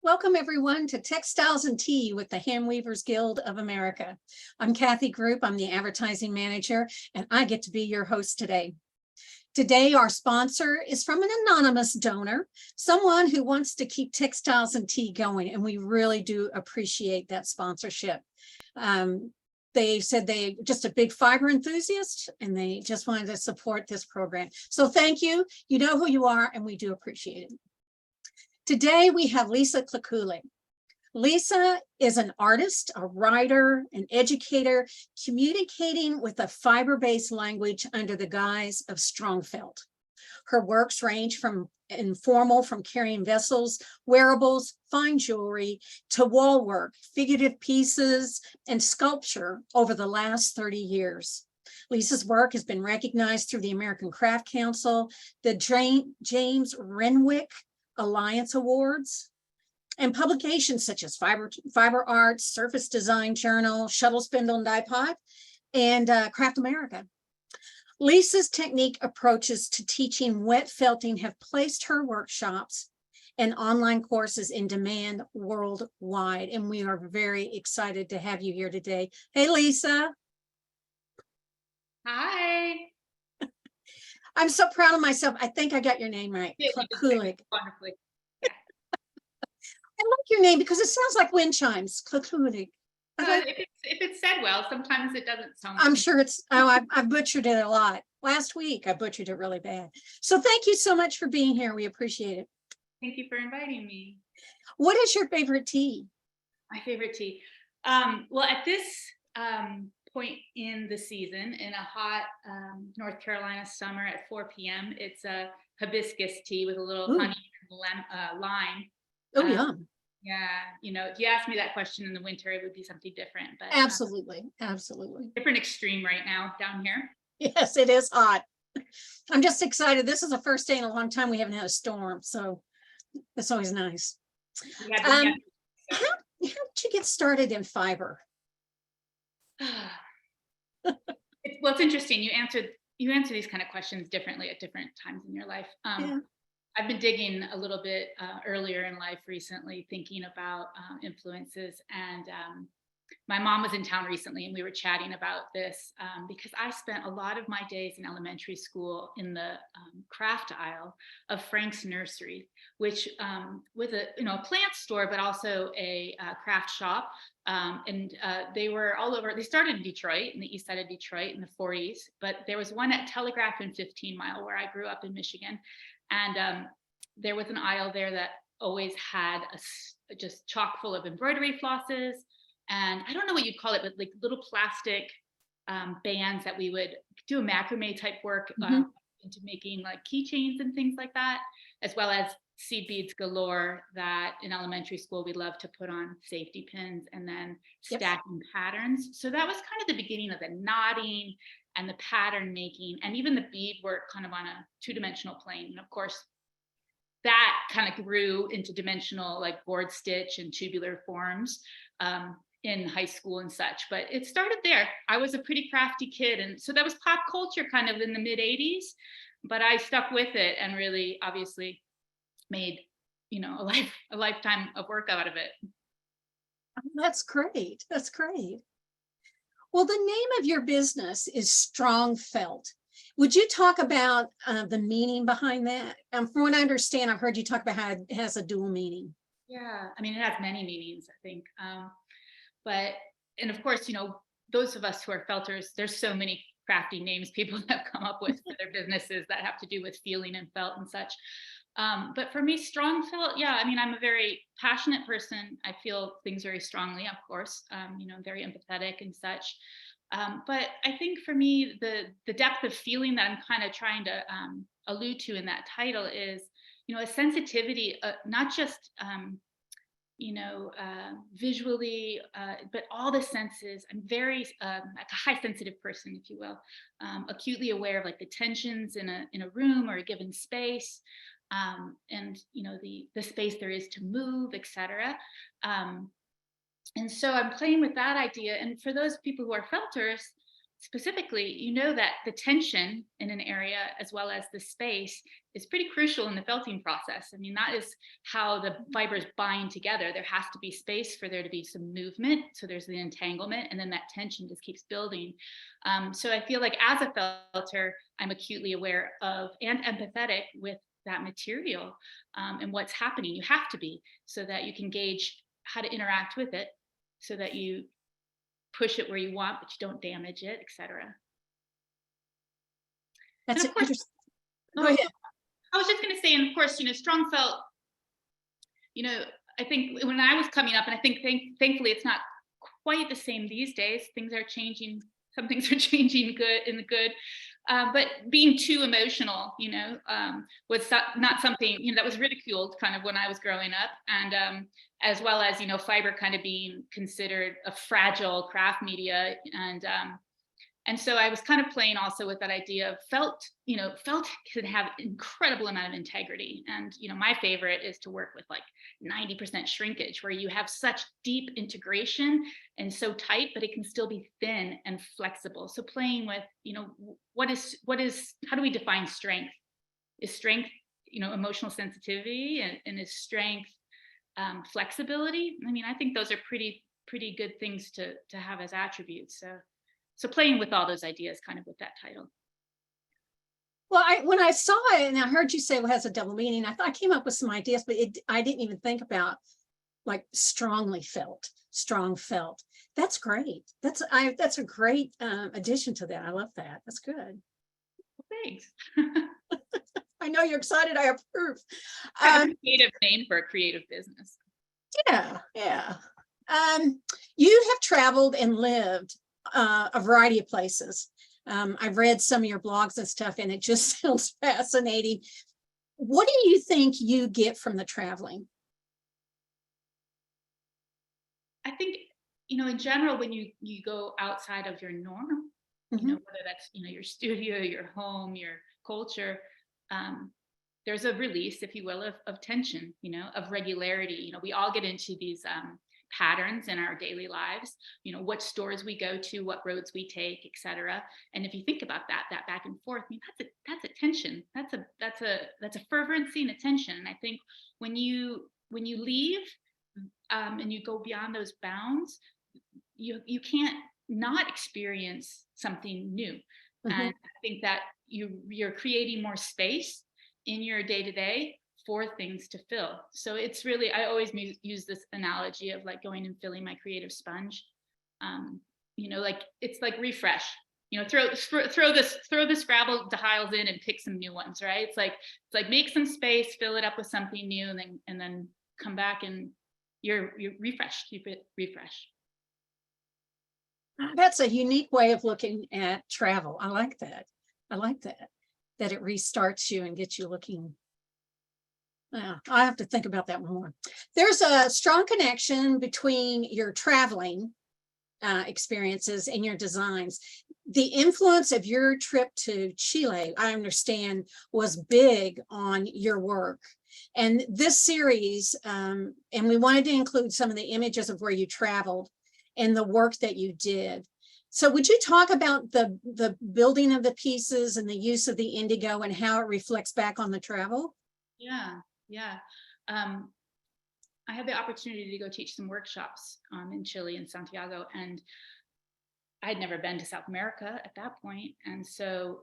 Welcome everyone to Textiles and Tea with the Handweavers Guild of America. I'm Kathy Group, I'm the advertising manager, and I get to be your host today. Today, our sponsor is from an anonymous donor, someone who wants to keep Textiles and Tea going, and we really do appreciate that sponsorship. They said they just a big fiber enthusiast, and they just wanted to support this program. So thank you. You know who you are, and we do appreciate it. Today, we have Lisa Klakulak. Lisa is an artist, a writer, an educator, communicating with a fiber-based language under the guise of STRONGFELT. Her works range from informal, from carrying vessels, wearables, fine jewelry, to wall work, figurative pieces, and sculpture over the last 30 years. Lisa's work has been recognized through the American Craft Council, the James Renwick Alliance Awards, and publications such as Fiber Arts, Surface Design Journal, Shuttle Spindle Dyepot, and Craft America. Lisa's technique approaches to teaching wet felting have placed her workshops and online courses in demand worldwide, and we are very excited to have you here today. Hey, Lisa. Hi. I'm so proud of myself. I think I got your name right. Klakulak. Wonderfully. I like your name because it sounds like wind chimes. Klakulak. If it's said well, sometimes it doesn't sound. I'm sure it's, I've butchered it a lot. Last week, I butchered it really bad. So thank you so much for being here. We appreciate it. Thank you for inviting me. What is your favorite tea? My favorite tea. Well, at this point in the season, in a hot North Carolina summer at 4 p.m., it's a hibiscus tea with a little honey and lime. Oh, yum. Yeah, you know, if you asked me that question in the winter, it would be something different. But absolutely, absolutely. Different extreme right now down here. Yes, it is hot. I'm just excited. This is the first day in a long time we haven't had a storm, so it's always nice. How did you get started in fiber? Well, it's interesting. You answer these kind of questions differently at different times in your life. Yeah. I've been digging a little bit earlier in life recently, thinking about influences. And my mom was in town recently, and we were chatting about this because I spent a lot of my days in elementary school in the craft aisle of Frank's Nursery, which was a plant store, but also a craft shop. They were all over. They started in Detroit, in the east side of Detroit in the 40s, but there was one at Telegraph and 15 Mile where I grew up in Michigan. And there was an aisle there that always had just chock full of embroidery flosses. And I don't know what you'd call it, but like little plastic bands that we would do a macrame type work into making like keychains and things like that, as well as seed beads galore that in elementary school we loved to put on safety pins and then stacking patterns. So that was kind of the beginning of the knotting and the pattern making, and even the bead work kind of on a two-dimensional plane. And of course, that kind of grew into dimensional, like board stitch and tubular forms in high school and such. But it started there. I was a pretty crafty kid, and so that was pop culture kind of in the mid 80s, but I stuck with it and really obviously made, a lifetime of work out of it. That's great. That's great. Well, the name of your business is STRONGFELT. Would you talk about the meaning behind that? From what I understand, I've heard you talk about how it has a dual meaning. Yeah, I mean, it has many meanings, I think. And of course, those of us who are felters, there's so many crafty names people have come up with for their businesses that have to do with feeling and felt and such. But for me, STRONGFELT, yeah, I mean, I'm a very passionate person. I feel things very strongly, of course, very empathetic and such. But I think for me, the depth of feeling that I'm kind of trying to allude to in that title is, a sensitivity, not just, visually, but all the senses. I'm very like a high sensitive person, if you will, acutely aware of like the tensions in a room or a given space. And the space there is to move, etc. And so I'm playing with that idea. And for those people who are felters, specifically, you know that the tension in an area as well as the space is pretty crucial in the felting process. I mean, that is how the fibers bind together. There has to be space for there to be some movement. So there's the entanglement, and then that tension just keeps building. So I feel like as a felter, I'm acutely aware of and empathetic with that material and what's happening. You have to be, so that you can gauge how to interact with it, so that you push it where you want, but you don't damage it, etc. That's And of course, interesting. Go ahead. I was just going to say, and of course, strong felt, I think when I was coming up, and I think thankfully it's not quite the same these days. Things are changing. Some things are changing good. But being too emotional, was not something, that was ridiculed kind of when I was growing up. And as well as, fiber kind of being considered a fragile craft media. And so I was kind of playing also with that idea of felt can have incredible amount of integrity. And, my favorite is to work with like 90% shrinkage, where you have such deep integration and so tight, but it can still be thin and flexible. So playing with, how do we define strength? Is strength, emotional sensitivity, and is strength flexibility? I mean, I think those are pretty good things to have as attributes. So playing with all those ideas kind of with that title. Well, when I saw it and I heard you say it has a double meaning, I came up with some ideas, but I didn't even think about like strong felt. That's great. That's a great addition to that. I love that. That's good. Well, thanks. I know you're excited. I approve. Kind of a creative name for a creative business. Yeah. You have traveled and lived a variety of places. I've read some of your blogs and stuff, and it just sounds fascinating. What do you think you get from the traveling? I think, in general, when you go outside of your norm, whether that's, your studio, your home, your culture, there's a release, if you will, of tension, of regularity. We all get into these patterns in our daily lives, what stores we go to, what roads we take, etc. And if you think about that back and forth, I mean, that's a tension. That's a fervency and a tension. And I think when you leave and you go beyond those bounds, you can't not experience something new. And I think that you're creating more space in your day-to-day for things to fill. So it's really, I always use this analogy of like going and filling my creative sponge. Like it's like refresh. Throw the Scrabble tiles in and pick some new ones, right? It's like make some space, fill it up with something new, and then come back and you're refreshed. Keep it refreshed. That's a unique way of looking at travel. I like that. That it restarts you and gets you looking. Yeah, I have to think about that one more. There's a strong connection between your traveling experiences and your designs. The influence of your trip to Chile, I understand, was big on your work. And this series, and we wanted to include some of the images of where you traveled and the work that you did. So would you talk about the building of the pieces and the use of the indigo and how it reflects back on the travel? Yeah. I had the opportunity to go teach some workshops in Chile and Santiago, and I had never been to South America at that point, and so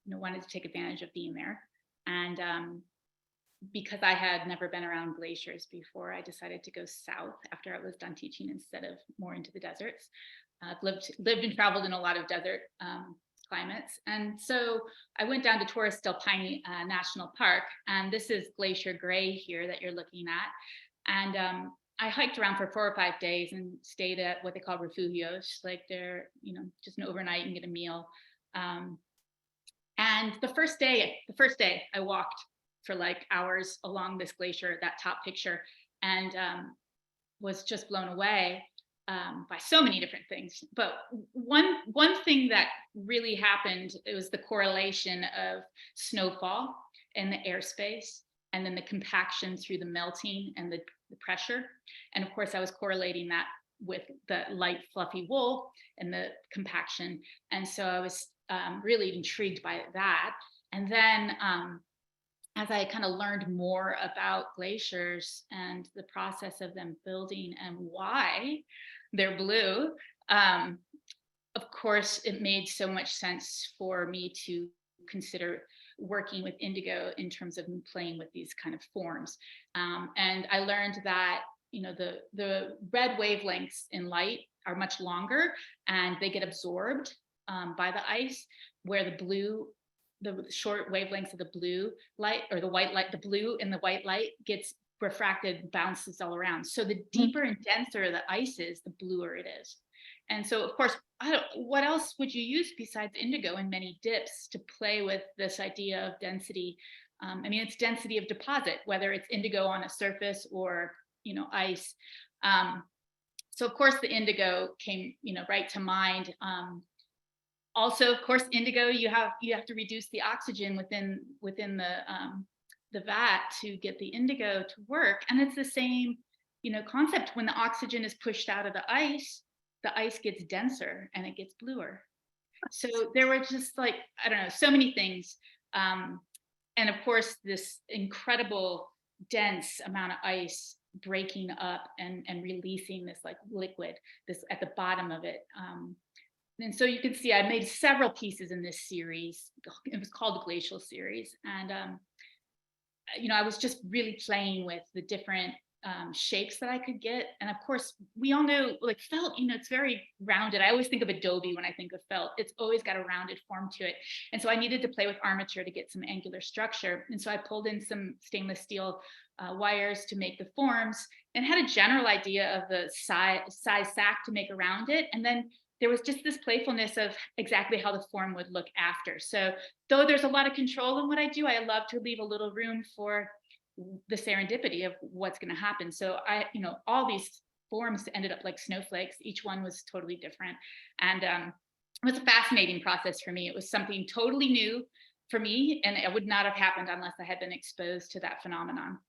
wanted to take advantage of being there. And because I had never been around glaciers before, I decided to go south after I was done teaching instead of more into the deserts. I've lived and traveled in a lot of desert climates. And so I went down to Torres del Paine National Park, and this is Glacier Gray here that you're looking at. And I hiked around for 4 or 5 days and stayed at what they call refugios, like they're, just an overnight and get a meal. And the first day I walked for like hours along this glacier, that top picture, and was just blown away by so many different things. But one thing that really happened, it was the correlation of snowfall and the airspace, and then the compaction through the melting and the pressure. And of course, I was correlating that with the light fluffy wool and the compaction. And so I was really intrigued by that. And then as I kind of learned more about glaciers and the process of them building and why they're blue, of course, it made so much sense for me to consider working with indigo in terms of playing with these kind of forms. And I learned that, the red wavelengths in light are much longer and they get absorbed by the ice, where the short wavelengths of the blue light or the white light, the blue and the white light gets refracted, bounces all around. So the deeper and denser the ice is, the bluer it is. And so, of course, what else would you use besides indigo in many dips to play with this idea of density? It's density of deposit, whether it's indigo on a surface or, ice. So, of course, the indigo came, right to mind. Also, of course, indigo, you have to reduce the oxygen within the vat to get the indigo to work. And it's the same, concept. When the oxygen is pushed out of the ice gets denser and it gets bluer. So there were just so many things. And of course, this incredible dense amount of ice breaking up and releasing this liquid, this at the bottom of it. And so you can see I made several pieces in this series. It was called the Glacial Series. And, I was just really playing with the different shapes that I could get. And of course, we all know felt, it's very rounded. I always think of adobe when I think of felt. It's always got a rounded form to it. And so I needed to play with armature to get some angular structure. And so I pulled in some stainless steel wires to make the forms and had a general idea of the size sack to make around it. And then there was just this playfulness of exactly how the form would look after. So though there's a lot of control in what I do, I love to leave a little room for the serendipity of what's going to happen. So all these forms ended up like snowflakes. Each one was totally different. And it was a fascinating process for me. It was something totally new for me, and it would not have happened unless I had been exposed to that phenomenon.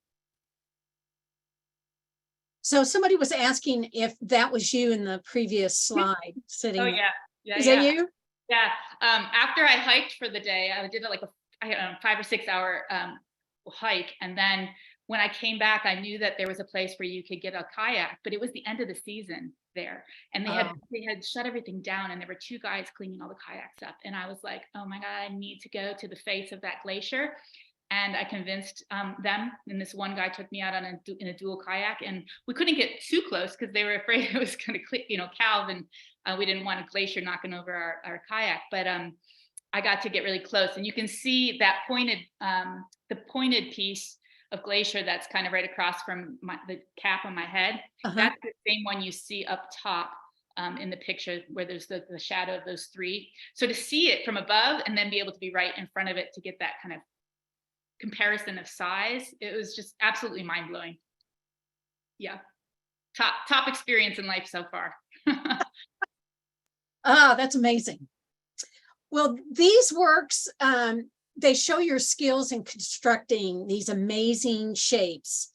So somebody was asking if that was you in the previous slide sitting. Oh, yeah. Is that you? Yeah. After I hiked for the day, I did a 5 or 6 hour hike. And then when I came back, I knew that there was a place where you could get a kayak, but it was the end of the season there. And they had shut everything down, and there were 2 guys cleaning all the kayaks up. And I was like, oh my God, I need to go to the face of that glacier. And I convinced them, and this one guy took me out in a dual kayak, and we couldn't get too close because they were afraid it was going to, calve, and we didn't want a glacier knocking over our kayak. But I got to get really close, and you can see that the pointed piece of glacier that's kind of right across from the cap on my head. That's the same one you see up top in the picture where there's the shadow of those 3. So to see it from above and then be able to be right in front of it to get that kind of comparison of size, it was just absolutely mind-blowing. Yeah, top experience in life so far. That's amazing. Well, these works, they show your skills in constructing these amazing shapes.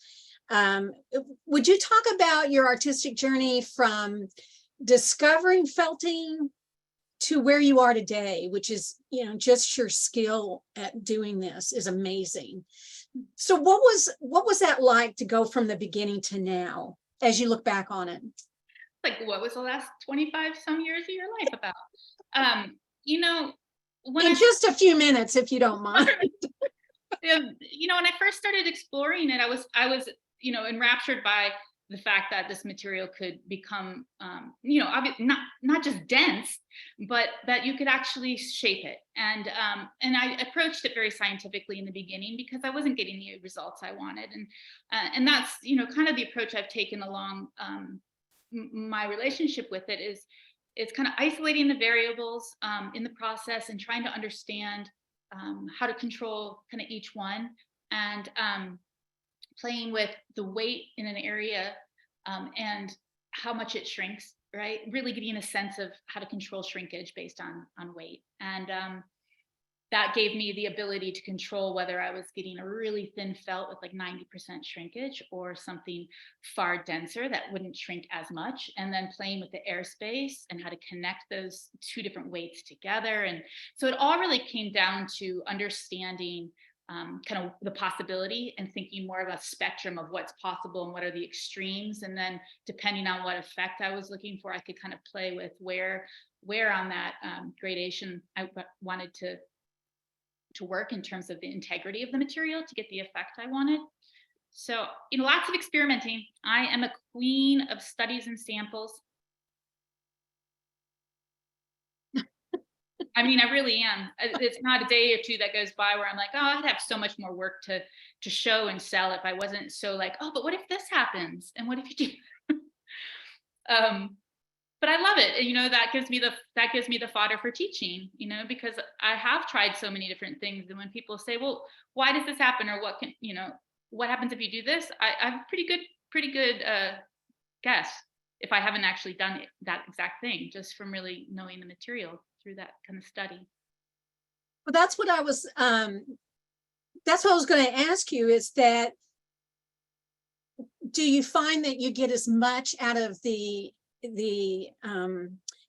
Would you talk about your artistic journey from discovering felting to where you are today, which is, just your skill at doing this is amazing. So what was that like to go from the beginning to now, as you look back on it? What was the last 25 some years of your life about? In just a few minutes, if you don't mind. When I first started exploring it, I was enraptured by the fact that this material could become, not just dense, but that you could actually shape it. And I approached it very scientifically in the beginning because I wasn't getting the results I wanted. And that's, kind of the approach I've taken along my relationship with it is it's kind of isolating the variables in the process and trying to understand how to control kind of each one, and playing with the weight in an area and how much it shrinks, right? Really getting a sense of how to control shrinkage based on weight. And that gave me the ability to control whether I was getting a really thin felt with like 90% shrinkage or something far denser that wouldn't shrink as much. And then playing with the airspace and how to connect those two different weights together. And so it all really came down to understanding kind of the possibility and thinking more of a spectrum of what's possible and what are the extremes. And then depending on what effect I was looking for, I could kind of play with where on that gradation I wanted to work in terms of the integrity of the material to get the effect I wanted. So, lots of experimenting. I am a queen of studies and samples. I mean, I really am. It's not a day or two that goes by where I'm like, oh, I'd have so much more work to show and sell if I wasn't so like, oh, but what if this happens? And what if you do? But I love it. And, that gives me the fodder for teaching, because I have tried so many different things. And when people say, well, why does this happen? Or what happens if you do this? I have pretty good guess if I haven't actually done that exact thing, just from really knowing the material through that kind of study. Well, that's what I was going to ask you, is that, do you find that you get as much out of the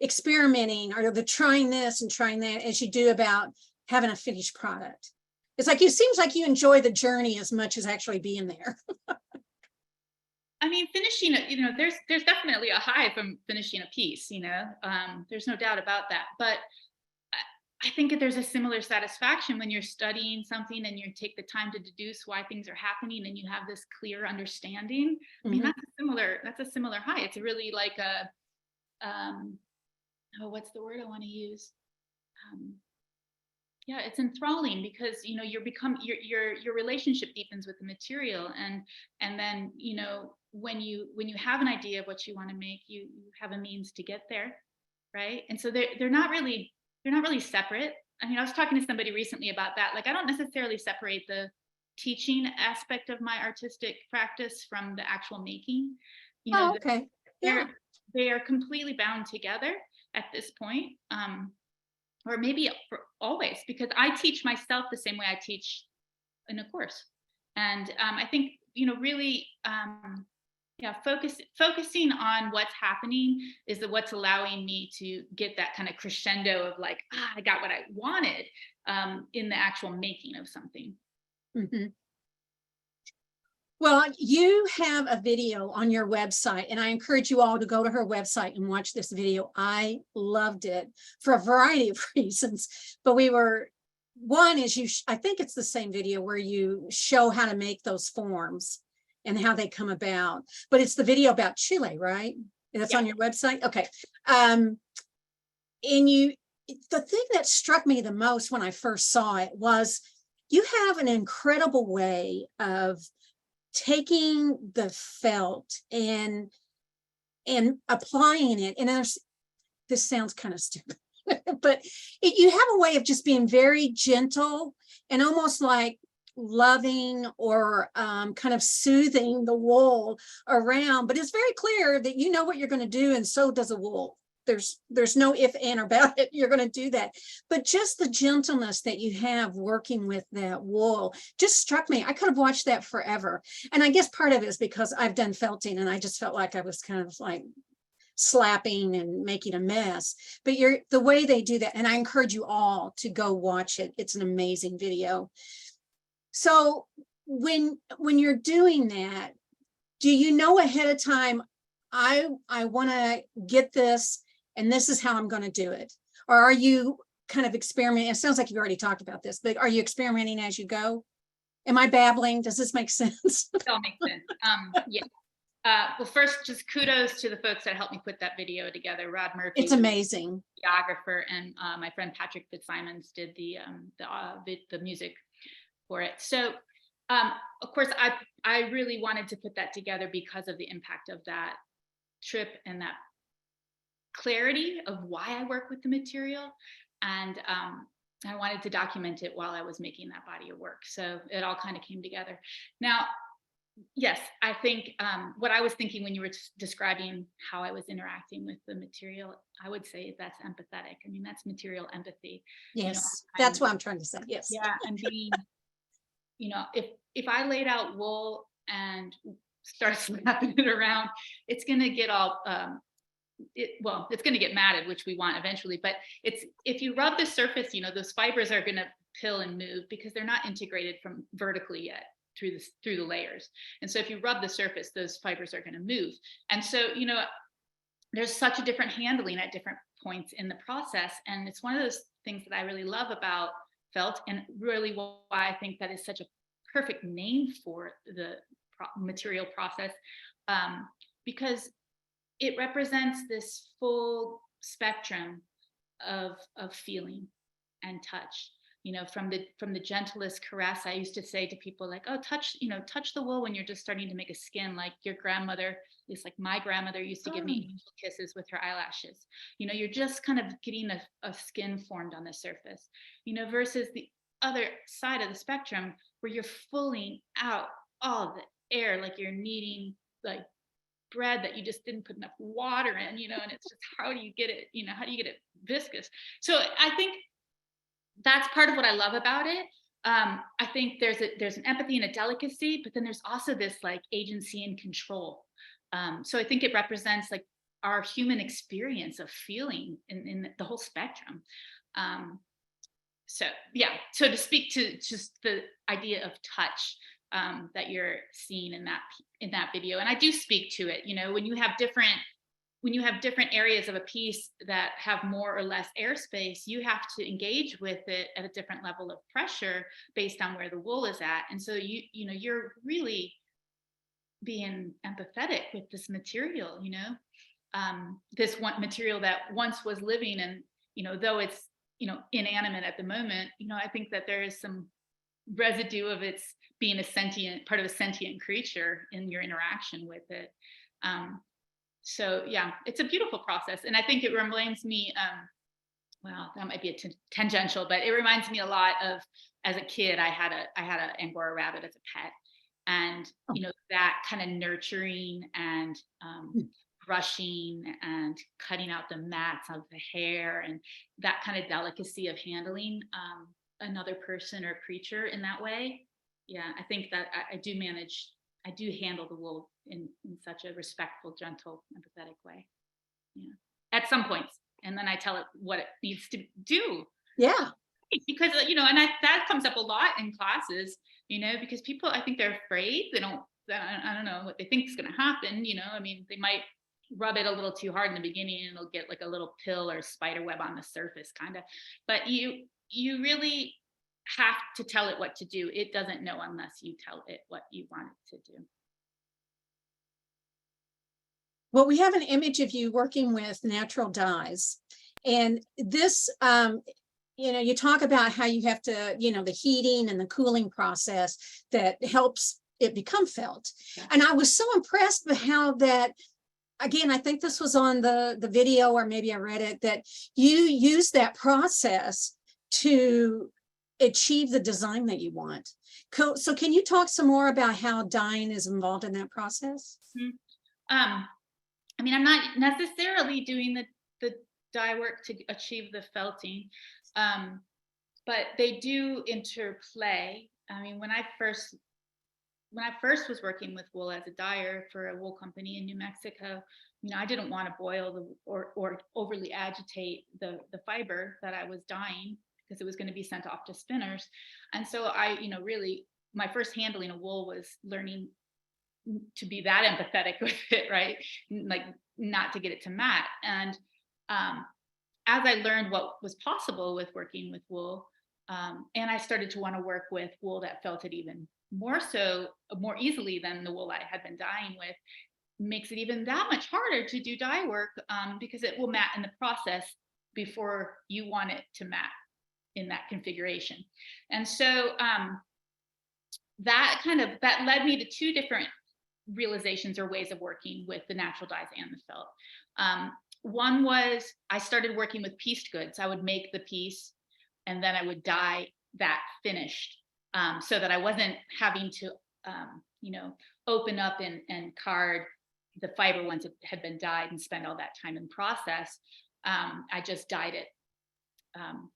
experimenting or the trying this and trying that as you do about having a finished product? It's like, it seems like you enjoy the journey as much as actually being there. I mean, finishing, there's definitely a high from finishing a piece, there's no doubt about that. But I think that there's a similar satisfaction when you're studying something and you take the time to deduce why things are happening and you have this clear understanding. I mean, that's a similar high. It's really like a, what's the word I want to use? Yeah, it's enthralling because, your relationship deepens with the material. And then, when you have an idea of what you want to make, you have a means to get there. Right. And so they're not really separate. I mean, I was talking to somebody recently about that. Like, I don't necessarily separate the teaching aspect of my artistic practice from the actual making. Okay. Yeah. They are completely bound together at this point. Or maybe for always, because I teach myself the same way I teach in a course. And I think, really, focusing on what's happening is what's allowing me to get that kind of crescendo of like, I got what I wanted in the actual making of something. Mm-hmm. Well, you have a video on your website, and I encourage you all to go to her website and watch this video. I loved it for a variety of reasons, but one is I think it's the same video where you show how to make those forms and how they come about, but it's the video about Chile, right? That's on your website. Okay. And the thing that struck me the most when I first saw it was you have an incredible way of taking the felt and applying it. And this sounds kind of stupid, but you have a way of just being very gentle and almost like loving or kind of soothing the wool around. But it's very clear that you know what you're going to do, and so does the wool. There's no if and about it. You're going to do that. But just the gentleness that you have working with that wool just struck me. I could have watched that forever. And I guess part of it is because I've done felting and I just felt like I was kind of like slapping and making a mess. But the way they do that, and I encourage you all to go watch it. It's an amazing video. So when you're doing that, do you know ahead of time, I want to get this, and this is how I'm going to do it? Or are you kind of experimenting? It sounds like you've already talked about this, but are you experimenting as you go? Am I babbling? Does this make sense? It all makes sense. Yeah. Well, first, just kudos to the folks that helped me put that video together. Rod Murphy, it's amazing, videographer, and my friend Patrick Fitzsimons did the music for it. So, of course, I really wanted to put that together because of the impact of that trip and that clarity of why I work with the material. And I wanted to document it while I was making that body of work. So it all kind of came together. Now, Yes, I think what I was thinking when you were describing how I was interacting with the material, I would say that's empathetic. I mean, that's material empathy. You know, Yes, I'm, that's what I'm trying to say. Yes. yeah, I'm being, if I laid out wool and start slapping it around, it's going to get all it's going to get matted, which we want eventually. But it's if you rub the surface, those fibers are going to pill and move because they're not integrated from vertically yet through the layers. And so if you rub the surface, those fibers are going to move. And so there's such a different handling at different points in the process, and it's one of those things that I really love about felt, and really why I think that is such a perfect name for the material process, because it represents this full spectrum of feeling and touch. From the gentlest caress, I used to say to people like, oh, touch the wool when you're just starting to make a skin, like your grandmother, at least like my grandmother used to give me angel kisses with her eyelashes. You're just kind of getting a skin formed on the surface, versus the other side of the spectrum where you're pulling out all the air, like you're kneading like bread that you just didn't put enough water in, and it's just, how do you get it viscous? So I think that's part of what I love about it. I think there's an empathy and a delicacy, but then there's also this like agency and control. So I think it represents like our human experience of feeling in the whole spectrum. So yeah, so to speak to just the idea of touch that you're seeing in that video, and I do speak to it. When you have different areas of a piece that have more or less airspace, you have to engage with it at a different level of pressure based on where the wool is at. And so you're really being empathetic with this material, this one material that once was living, and though it's inanimate at the moment, I think that there is some residue of its being part of a sentient creature in your interaction with it. So yeah, it's a beautiful process. And I think it reminds me, well, that might be tangential, but it reminds me a lot of, as a kid, I had an Angora rabbit as a pet. And, that kind of nurturing and brushing and cutting out the mats of the hair, and that kind of delicacy of handling another person or creature in that way. Yeah, I think that I do handle the wool in such a respectful, gentle, empathetic way. Yeah, at some points, and then I tell it what it needs to do. Yeah. Because and that comes up a lot in classes. Because people, I think they're afraid. I don't know what they think is going to happen. I mean, they might rub it a little too hard in the beginning, and it'll get like a little pill or spider web on the surface, kind of. But you really have to tell it what to do. It doesn't know unless you tell it what you want it to do. Well, we have an image of you working with natural dyes, and this, you talk about how you have to, the heating and the cooling process that helps it become felt. Yeah. And I was so impressed with how that, again, I think this was on the video, or maybe I read it, that you use that process to achieve the design that you want. So can you talk some more about how dyeing is involved in that process? Mm-hmm. I mean, I'm not necessarily doing the dye work to achieve the felting, but they do interplay. I mean, when I first was working with wool as a dyer for a wool company in New Mexico, I didn't want to boil or overly agitate the fiber that I was dyeing, because it was going to be sent off to spinners. And so I, really, my first handling of wool was learning to be that empathetic with it, right? Like, not to get it to mat. And as I learned what was possible with working with wool, and I started to want to work with wool that felted even more easily than the wool I had been dyeing with, makes it even that much harder to do dye work, because it will mat in the process before you want it to mat in that configuration. And so that led me to two different realizations or ways of working with the natural dyes and the felt. One was, I started working with pieced goods. I would make the piece and then I would dye that finished, so that I wasn't having to open up and card the fiber once it had been dyed and spend all that time in process. I just dyed it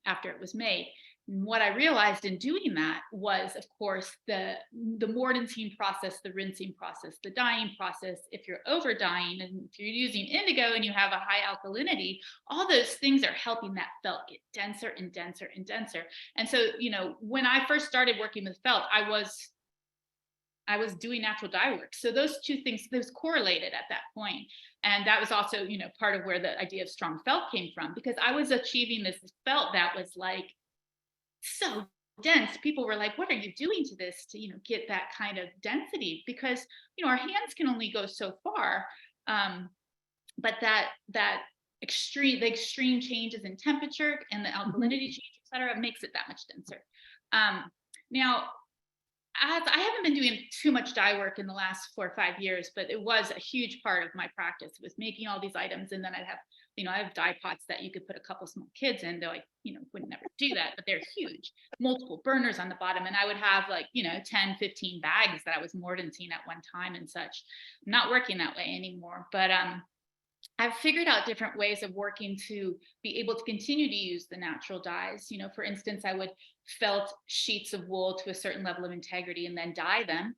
after it was made. And what I realized in doing that was, of course, the mordancing process, the rinsing process, the dyeing process. If you're over dyeing and if you're using indigo and you have a high alkalinity, all those things are helping that felt get denser and denser and denser. And so, when I first started working with felt, I was doing natural dye work. So those two things, those correlated at that point. And that was also, part of where the idea of strong felt came from, because I was achieving this felt that was like so dense. People were like, what are you doing to this to, get that kind of density? Because, our hands can only go so far. But the extreme changes in temperature and the alkalinity change, et cetera, makes it that much denser. Now, as I haven't been doing too much dye work in the last 4 or 5 years, but it was a huge part of my practice, was making all these items. And then I'd have, I have dye pots that you could put a couple small kids in. They're like, would never do that, but they're huge, multiple burners on the bottom. And I would have 10, 15 bags that I was mordancing at one time and such. I'm not working that way anymore, but I've figured out different ways of working to be able to continue to use the natural dyes. For instance, I would felt sheets of wool to a certain level of integrity and then dye them.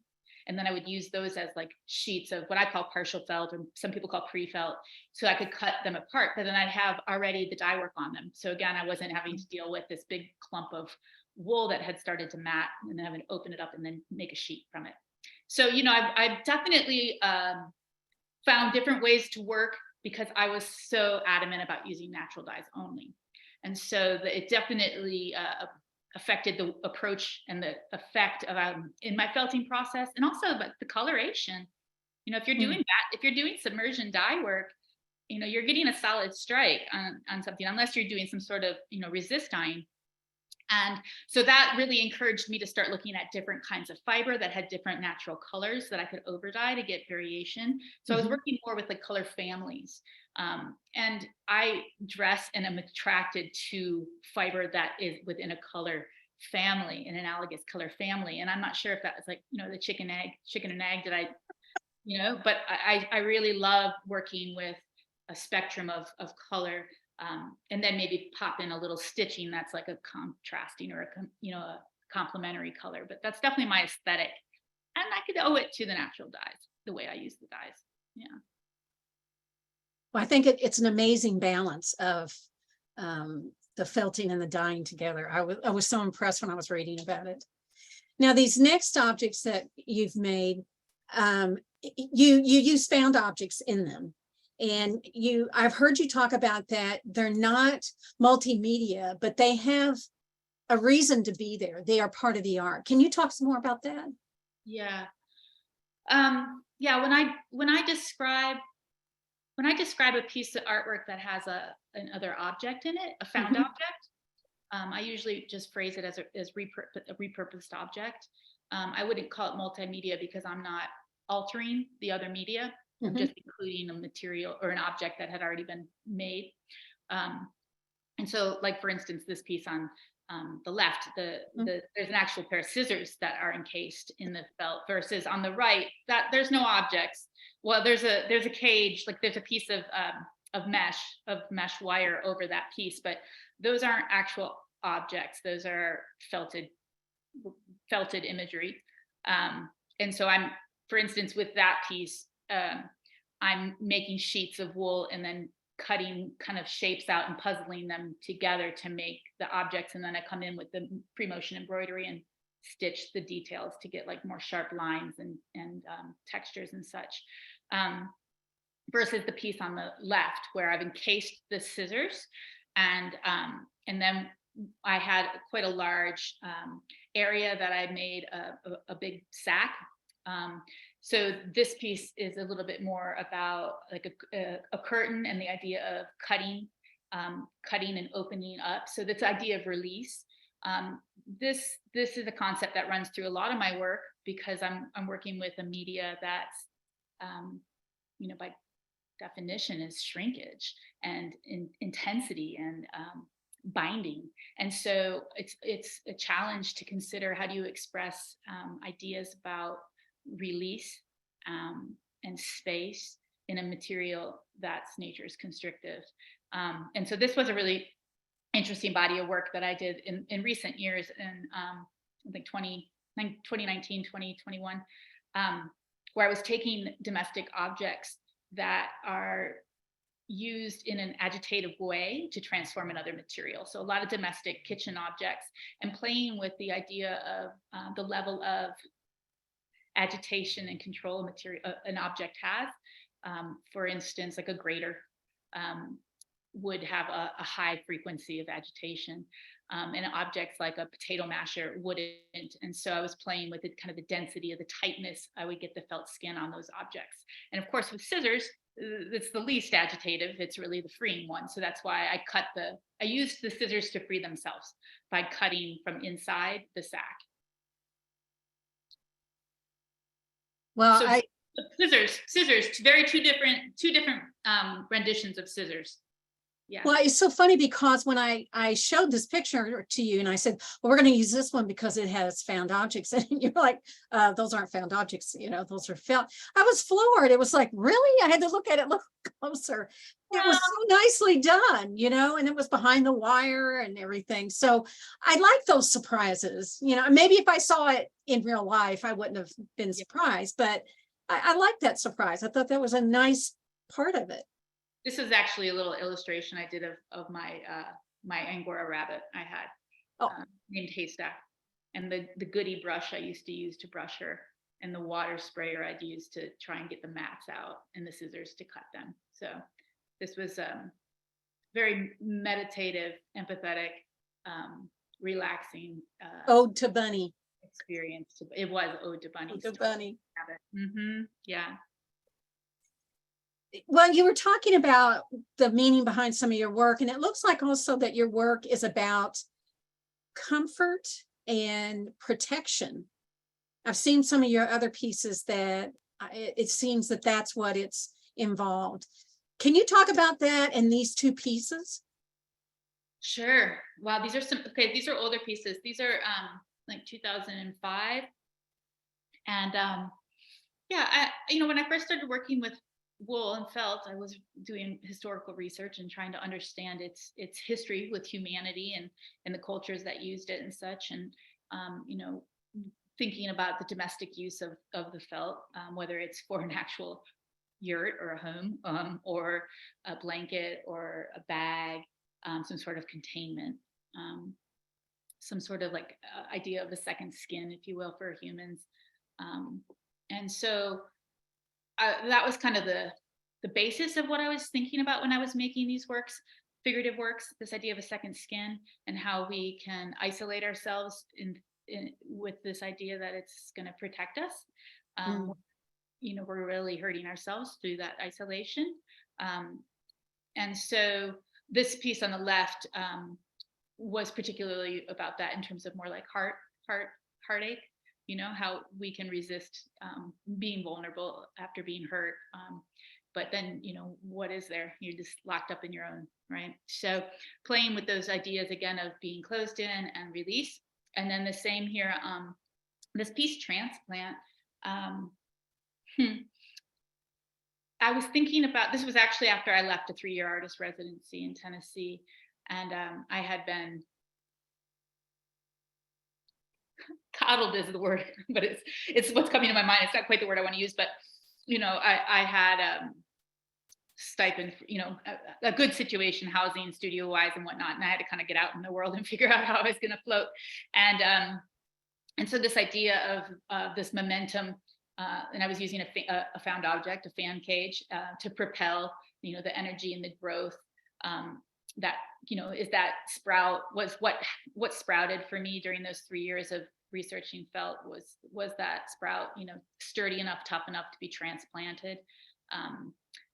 And then I would use those as like sheets of what I call partial felt, or some people call pre-felt. So I could cut them apart, but then I'd have already the dye work on them. So again, I wasn't having to deal with this big clump of wool that had started to mat and then having to open it up and then make a sheet from it. So, I've definitely found different ways to work, because I was so adamant about using natural dyes only. And so it definitely affected the approach and the effect of in my felting process, and also about the coloration. If you're doing that, if you're doing submersion dye work, you're getting a solid strike on something, unless you're doing some sort of, resist dyeing. And so that really encouraged me to start looking at different kinds of fiber that had different natural colors that I could over dye to get variation. So I was working more with the color families. And I dress and am attracted to fiber that is within a color family, an analogous color family. And I'm not sure if that was like, the chicken and egg that but I really love working with a spectrum of color. And then maybe pop in a little stitching that's like a contrasting or a complementary color. But that's definitely my aesthetic, and I could owe it to the natural dyes, the way I use the dyes. Yeah. Well, I think it's an amazing balance of the felting and the dyeing together. I was so impressed when I was reading about it. Now, these next objects that you've made, you use found objects in them. And I've heard you talk about that. They're not multimedia, but they have a reason to be there. They are part of the art. Can you talk some more about that? Yeah. When I describe a piece of artwork that has another object in it, a found object, I usually just phrase it as a repurposed object. I wouldn't call it multimedia, because I'm not altering the other media. I'm just including a material or an object that had already been made. And so, like, for instance, this piece on the left, there's an actual pair of scissors that are encased in the felt, versus on the right, that there's no objects. Well, there's a cage, like there's a piece of mesh wire over that piece, but those aren't actual objects. Those are felted imagery. And so for instance, with that piece, I'm making sheets of wool and then cutting kind of shapes out and puzzling them together to make the objects. And then I come in with the pre-motion embroidery and stitch the details to get like more sharp lines and textures and such. Versus the piece on the left, where I've encased the scissors, and then I had quite a large area that I made a big sack. So this piece is a little bit more about like a curtain and the idea of cutting and opening up. So this idea of release. This is a concept that runs through a lot of my work, because I'm working with a media that's by definition is shrinkage and intensity and binding. And so it's a challenge to consider, how do you express ideas about release and space in a material that's nature's constrictive. And so this was a really interesting body of work that I did in recent years, in I think 2019, 2021, where I was taking domestic objects that are used in an agitative way to transform another material. So a lot of domestic kitchen objects, and playing with the idea of the level of agitation and control material an object has. For instance, like a grater would have a high frequency of agitation, and objects like a potato masher wouldn't. And so I was playing with it, kind of the density of the tightness I would get the felt skin on those objects. And of course, with scissors, it's the least agitative. It's really the freeing one. So that's why I used the scissors to free themselves by cutting from inside the sack. Well, So scissors, very two different renditions of scissors. Yeah. Well, it's so funny because when I showed this picture to you and I said, well, we're going to use this one because it has found objects. And you're like, those aren't found objects, those are felt. I was floored. It was like, really? I had to look at it, look closer. It was so nicely done, and it was behind the wire and everything. So I like those surprises, maybe if I saw it in real life, I wouldn't have been surprised, but I like that surprise. I thought that was a nice part of it. This is actually a little illustration I did of my my Angora rabbit I had, named Haystack, and the goodie brush I used to use to brush her, and the water sprayer I'd use to try and get the mats out, and the scissors to cut them. So this was very meditative, empathetic, relaxing Ode to Bunny experience. It was Ode to Bunny. Ode to Bunny. Yeah. Well, you were talking about the meaning behind some of your work, and it looks like also that your work is about comfort and protection. I've seen some of your other pieces that it seems that that's what it's involved. Can you talk about that and these two pieces? Sure. Wow, these are older pieces. These are like 2005. And yeah, when I first started working with wool and felt, I was doing historical research and trying to understand its history with humanity and the cultures that used it and such, and thinking about the domestic use of the felt, whether it's for an actual yurt or a home, or a blanket or a bag, some sort of containment, some sort of like idea of a second skin, if you will, for humans. And so that was kind of the basis of what I was thinking about when I was making these works, figurative works, this idea of a second skin and how we can isolate ourselves with this idea that it's going to protect us. We're really hurting ourselves through that isolation. And so this piece on the left was particularly about that in terms of more like heartache. How we can resist being vulnerable after being hurt. But then, what is there? You're just locked up in your own, right? So playing with those ideas again of being closed in and release. And then the same here, this piece, Transplant. I was thinking about, this was actually after I left a 3-year artist residency in Tennessee. And I had been, coddled is the word, but it's what's coming to my mind. It's not quite the word I want to use, but I had stipend, a good situation, housing, studio wise and whatnot, and I had to kind of get out in the world and figure out how I was going to float. And so this idea of this momentum, and I was using a found object, a fan cage, to propel, the energy and the growth that is that sprout was what sprouted for me during those 3 years of researching felt was that sprout, sturdy enough, tough enough to be transplanted.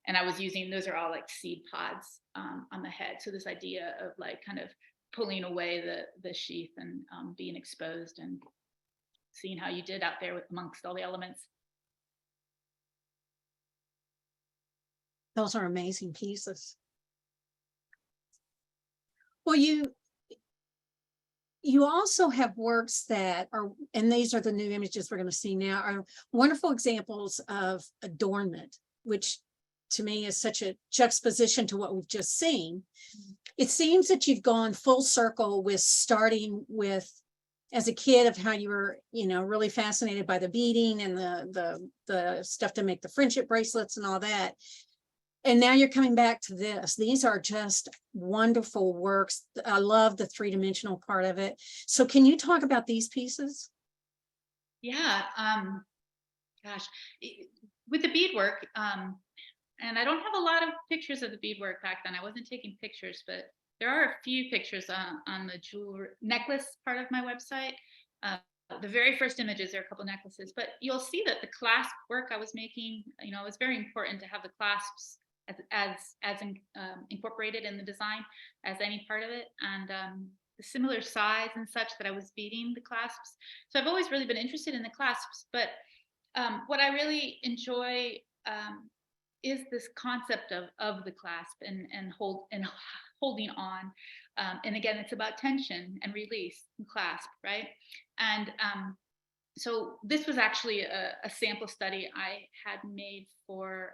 And I was using, those are all like seed pods on the head. So this idea of like kind of pulling away the sheath and being exposed and seeing how you did out there amongst all the elements. Those are amazing pieces. Well, you also have works that are, and these are the new images we're going to see now, are wonderful examples of adornment, which to me is such a juxtaposition to what we've just seen. It seems that you've gone full circle with starting with, as a kid, of how you were, really fascinated by the beading and the stuff to make the friendship bracelets and all that. And now you're coming back to this. These are just wonderful works. I love the three-dimensional part of it. So can you talk about these pieces? Yeah, gosh, with the beadwork, and I don't have a lot of pictures of the beadwork back then. I wasn't taking pictures, but there are a few pictures on the jewelry necklace part of my website. The very first images, there are a couple necklaces, but you'll see that the clasp work I was making, it was very important to have the clasps incorporated in the design as any part of it, and the similar size and such that I was beading the clasps. So I've always really been interested in the clasps, but what I really enjoy is this concept of the clasp and holding on. And again, it's about tension and release and clasp, right? And so this was actually a sample study I had made for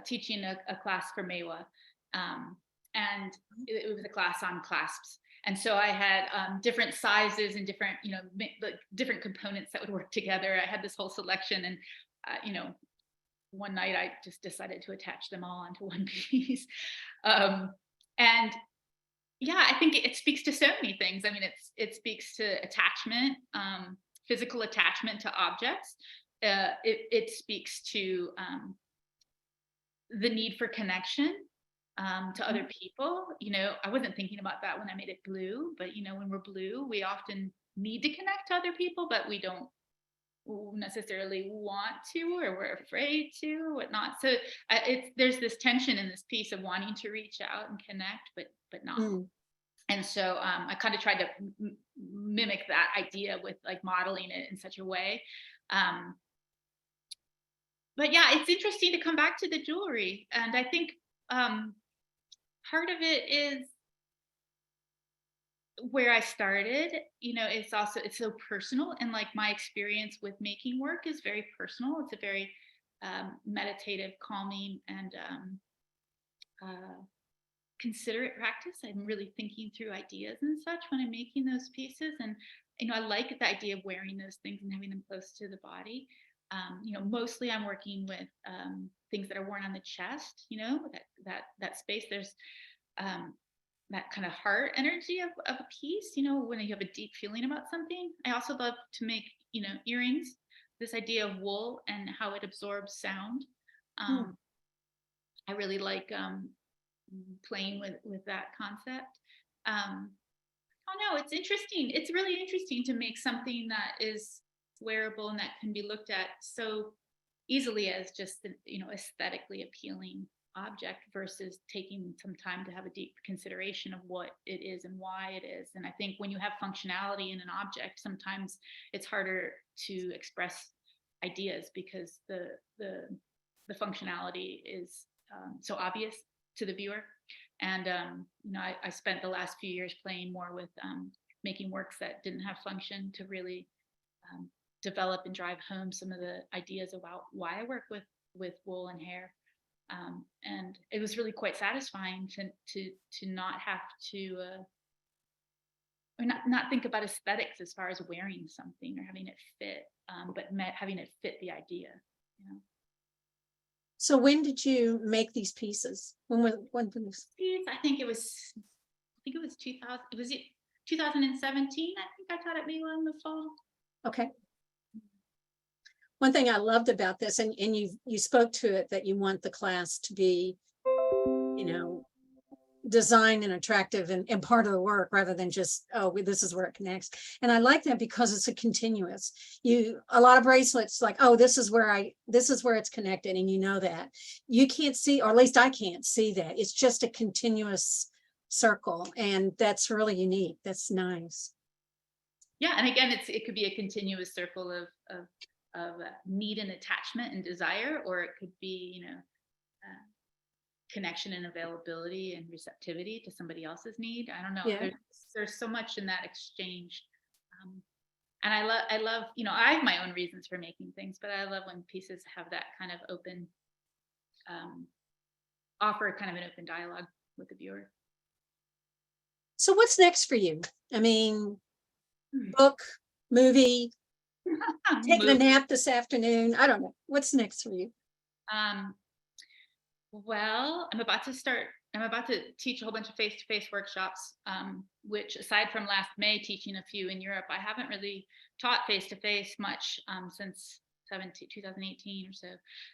teaching a class for MEWA. And it was a class on clasps. And so I had different sizes and different, different components that would work together. I had this whole selection, and, one night I just decided to attach them all onto one piece. And yeah, I think it speaks to so many things. I mean, it speaks to attachment, physical attachment to objects. It speaks to the need for connection to other people. I wasn't thinking about that when I made it blue, but when we're blue, we often need to connect to other people, but we don't necessarily want to, or we're afraid to, or whatnot. So there's this tension in this piece of wanting to reach out and connect, but not. And so I kind of tried to mimic that idea with like modeling it in such a way. But yeah, it's interesting to come back to the jewelry, and I think part of it is where I started. It's so personal, and like my experience with making work is very personal. It's a very meditative, calming, and considerate practice. I'm really thinking through ideas and such when I'm making those pieces, and I like the idea of wearing those things and having them close to the body. Mostly I'm working with things that are worn on the chest. That space. There's that kind of heart energy of a piece, when you have a deep feeling about something. I also love to make, earrings, this idea of wool and how it absorbs sound. I really like playing with that concept. It's interesting. It's really interesting to make something that is wearable and that can be looked at so easily as just aesthetically appealing object, versus taking some time to have a deep consideration of what it is and why it is. And I think when you have functionality in an object, sometimes it's harder to express ideas because the functionality is so obvious to the viewer. And I spent the last few years playing more with making works that didn't have function, to really develop and drive home some of the ideas about why I work with wool and hair. And it was really quite satisfying to not have to or not think about aesthetics as far as wearing something or having it fit, but having it fit the idea. So when did you make these pieces? When was I think it was 2000. It was 2017. I think I taught at MEWA in the fall. Okay. One thing I loved about this, and you spoke to it, that you want the class to be, designed and attractive and part of the work, rather than just, this is where it connects. And I like that because it's a continuous. A lot of bracelets, like, this is where it's connected, and that you can't see, or at least I can't see that. It's just a continuous circle, and that's really unique. That's nice. Yeah, and again, it could be a continuous circle of need and attachment and desire, or it could be connection and availability and receptivity to somebody else's need. I don't know. Yeah. There's so much in that exchange. And I love, you know, I have my own reasons for making things, but I love when pieces have that kind of open, offer kind of an open dialogue with the viewer. So what's next for you? I mean, book, movie, taking a nap this afternoon. I don't know. What's next for you? Well, I'm about to teach a whole bunch of face-to-face workshops, which aside from last May teaching a few in Europe, I haven't really taught face-to-face much since 2018 or so.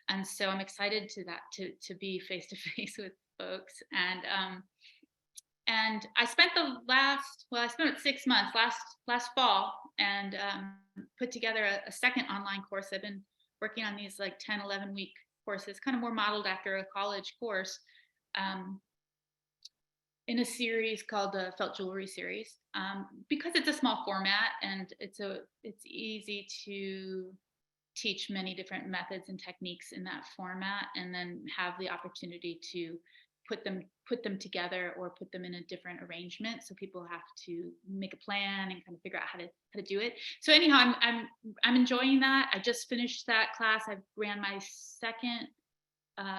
And so I'm excited to be face-to-face with folks. And I spent I spent 6 months last fall and put together a second online course. I've been working on these like 10, 11 week courses, kind of more modeled after a college course, in a series called the Felt Jewelry series, because it's a small format and it's easy to teach many different methods and techniques in that format, and then have the opportunity to put them together or put them in a different arrangement, so people have to make a plan and kind of figure out how to do it. So anyhow, I'm enjoying that. I just finished that class. I ran my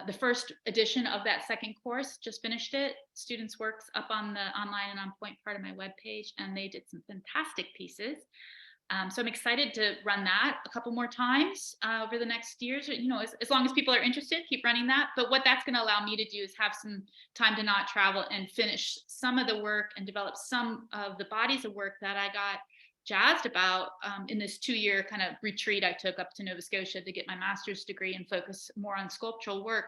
the first edition of that second course, just finished it. Students' work's up on the online and on point part of my webpage, and they did some fantastic pieces. So I'm excited to run that a couple more times over the next years, you know, as long as people are interested, keep running that. But what that's going to allow me to do is have some time to not travel and finish some of the work and develop some of the bodies of work that I got jazzed about in this 2-year kind of retreat I took up to Nova Scotia to get my master's degree and focus more on sculptural work.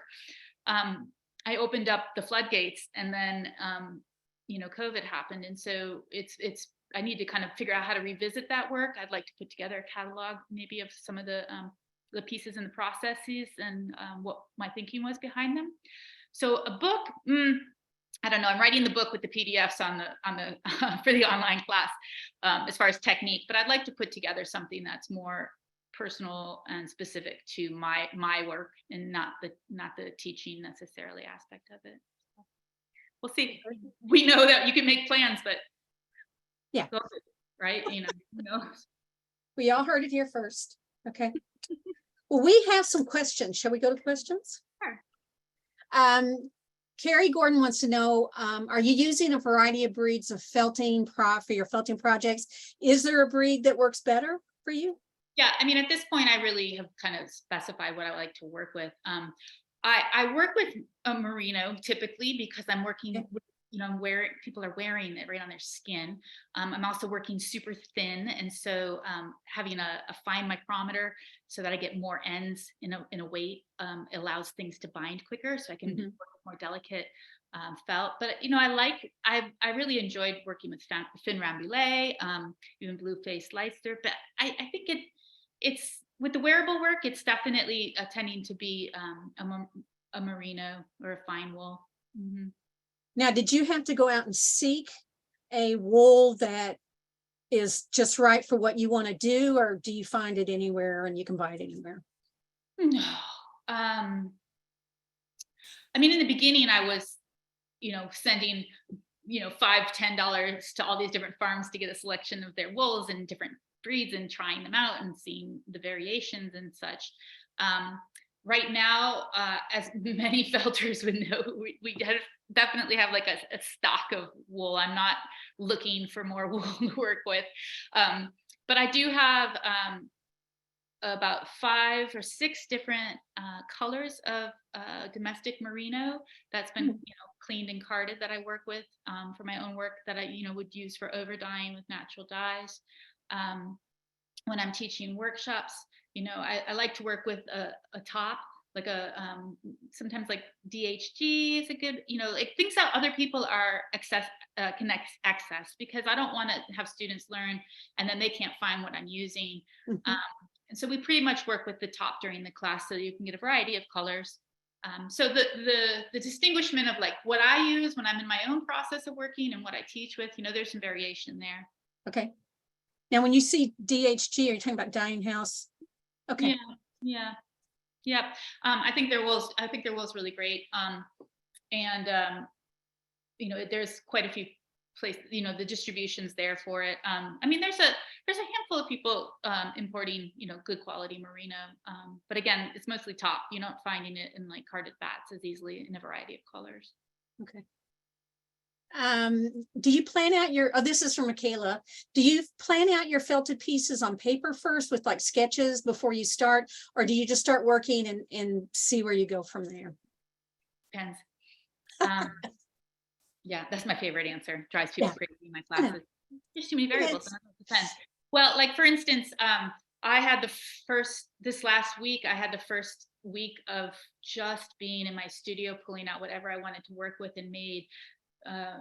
I opened up the floodgates, and then you know, COVID happened, and so I need to kind of figure out how to revisit that work. I'd like to put together a catalog maybe of some of the pieces and the processes and what my thinking was behind them. So a book, I don't know. I'm writing the book with the PDFs on the for the online class as far as technique, but I'd like to put together something that's more personal and specific to my work and not the teaching necessarily aspect of it. We'll see. We know that you can make plans, but yeah, right? You know. We all heard it here first. Okay. Well, we have some questions. Shall we go to questions? Sure. Carrie Gordon wants to know, are you using a variety of breeds of felting for your felting projects? Is there a breed that works better for you? Yeah, I mean, at this point, I really have kind of specified what I like to work with. I work with a merino typically because I'm working with, you know, people are wearing it right on their skin. I'm also working super thin, and so having a fine micrometer so that I get more ends in a weight allows things to bind quicker, so I can work with more delicate felt. But you know, I really enjoyed working with fin rambouillet, even blue-faced Leicester. But I think it's with the wearable work, it's definitely tending to be a merino or a fine wool. Mm-hmm. Now, did you have to go out and seek a wool that is just right for what you want to do, or do you find it anywhere and you can buy it anywhere? I mean, in the beginning, I was, you know, sending, you know, $5-10 to all these different farms to get a selection of their wools and different breeds and trying them out and seeing the variations and such. Right now, as many felters would know, we definitely have like a stock of wool. I'm not looking for more wool to work with. But I do have about 5 or 6 different colors of domestic merino that's been, you know, cleaned and carded that I work with for my own work that I, you know, would use for over dyeing with natural dyes. When I'm teaching workshops, you know, I like to work with a top, like sometimes like DHG is a good, you know, like things that other people are can access, because I don't want to have students learn and then they can't find what I'm using. And so we pretty much work with the top during the class so you can get a variety of colors. So the distinguishment of like what I use when I'm in my own process of working and what I teach with, you know, there's some variation there. Okay. Now, when you see DHG, are you talking about dyeing house? Okay. Yeah. I think their wool's really great. you know, there's quite a few places, you know, the distribution's there for it. I mean, there's a handful of people importing, you know, good quality merino, but again, it's mostly top. You're not finding it in like carded bats as easily in a variety of colors. Okay. Do you plan out your, oh, this is from Michaela. Do you plan out your felted pieces on paper first with like sketches before you start, or do you just start working and see where you go from there? Depends. Yeah, that's my favorite answer. Drives people crazy in my classes. There's too many variables. It depends. Well, like for instance, I had this last week, I had the first week of just being in my studio, pulling out whatever I wanted to work with, and made